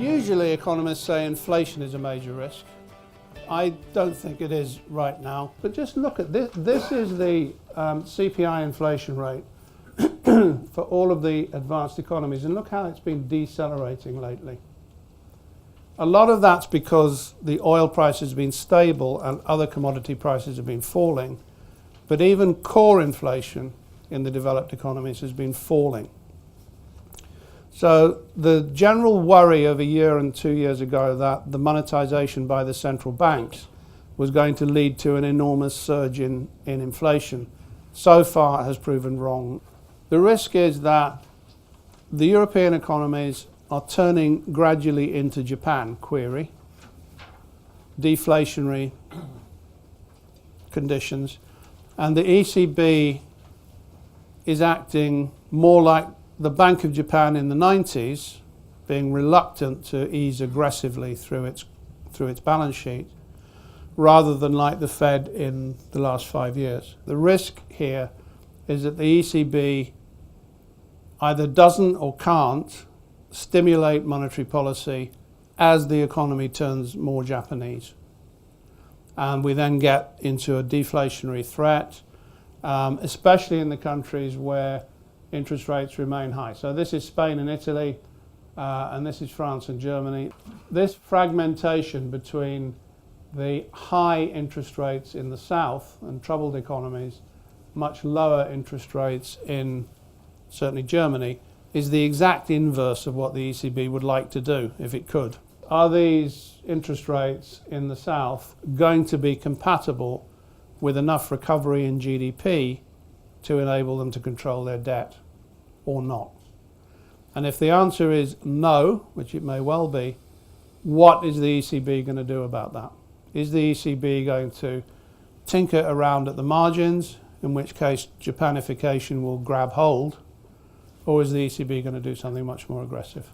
Usually economists say inflation is a major risk. I don't think it is right now, but just look at this. This is the CPI inflation rate for all of the advanced economies, and look how it's been decelerating lately. A lot of that's because the oil price has been stable and other commodity prices have been falling, but even core inflation in the developed economies has been falling. So the general worry of a year and 2 years ago that the monetization by the central banks was going to lead to an enormous surge in inflation so far has proven wrong. The risk is that the European economies are turning gradually into Japan, query, deflationary conditions, and the ECB is acting more like the Bank of Japan in the 90s, being reluctant to ease aggressively through its balance sheet, rather than like the Fed in the last 5 years. The risk here is that the ECB either doesn't or can't stimulate monetary policy as the economy turns more Japanese. And we then get into a deflationary threat, especially in the countries where interest rates remain high. So this is Spain and Italy, and this is France and Germany. This fragmentation between the high interest rates in the south and troubled economies, much lower interest rates in certainly Germany, is the exact inverse of what the ECB would like to do if it could. Are these interest rates in the south going to be compatible with enough recovery in GDP to enable them to control their debt or not? And if the answer is no, which it may well be, what is the ECB going to do about that? Is the ECB going to tinker around at the margins, in which case Japanification will grab hold, or is the ECB going to do something much more aggressive?